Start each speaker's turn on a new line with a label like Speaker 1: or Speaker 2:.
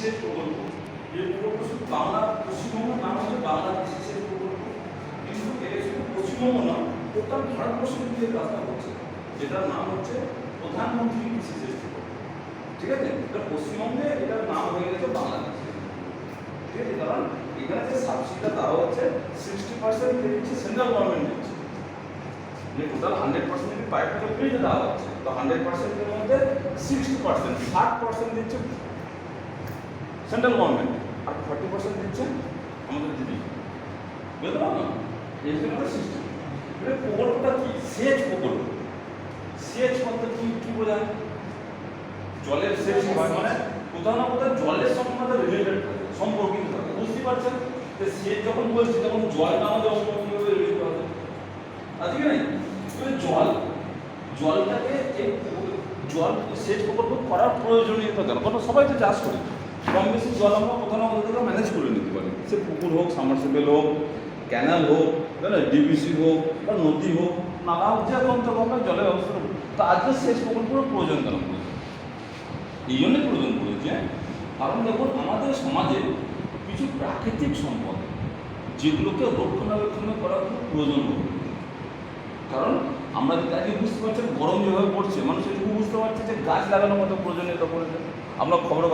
Speaker 1: সেচ প্রকল্প। এই প্রকল্প শুধু বাংলা পশ্চিমবঙ্গের নাম হচ্ছে বাংলাদেশ সেচ প্রকল্প, কিন্তু এটা শুধু পশ্চিমবঙ্গ নয়, টোটাল ভারতবর্ষে কিন্তু এই কাজটা হচ্ছে, যেটার নাম হচ্ছে প্রধানমন্ত্রী কৃষি সেচ প্রকল্প। ঠিক আছে, এটা পশ্চিমবঙ্গে এটার নাম হয়ে গেছে বাংলাদেশ। ঠিক আছে, কারণ এখানে যে সাবসিডিটা দেওয়া হচ্ছে 60% দিচ্ছে সেন্ট্রাল গভর্নমেন্ট দিচ্ছে, মানে টোটাল 100% যদি পাইপ থেকে ফ্রিতে দেওয়া হচ্ছে, তো 100% এর মধ্যে 60% দিচ্ছে সেন্ট্রাল গভর্নমেন্ট, আর 40% দিচ্ছে আমাদের দিদি। বুঝতে পারো না, এই জন্য সিস্টেম। এবার প্রকল্পটা কি? সেচ প্রকল্প। সেচ বলতে কি বোঝায়? জলের সেচ হয় মানে কোথাও না কোথাও জলের সঙ্গে আমাদের রিলেটেড থাকে, সম্পর্কিত থাকে। বুঝতে পারছেন যে সেচ যখন বলছি তখন জলটা আমাদের অন্যভাবে রিলেটেড হবে, আছে কি নাই? জলটাকে জল সেচ প্রকল্প করার প্রয়োজনীয়তা কেন? কারণ সবাই তো চাষ করে, কম বেশি জল আমরা কোথাও না কোথাও ম্যানেজ করে নিতে পারি। সে পুকুর হোক, সাবমার্সিবল হোক, ক্যানাল হোক, তাই না, ডিবিসি হোক বা নদী হোক, নালা হোক, যে কোনোভাবে জলের ব্যবস্থা হোক। তো আজকে সেচ প্রকল্পের প্রয়োজন কেন পড়েছে? এই জন্যই প্রয়োজন পড়েছে কারণ দেখুন আমাদের সমাজে কিছু প্রাকৃতিক সম্পদ যেগুলোকে রক্ষণাবেক্ষণ করা খুব প্রয়োজন হবে। কারণ আমরা যদি আগে বুঝতে পারছি গরম যেভাবে পড়ছে, মানুষ এটুকু বুঝতে পারছে যে গাছ লাগানোর মতো প্রয়োজনীয়তা পড়েছে। আমরা খবর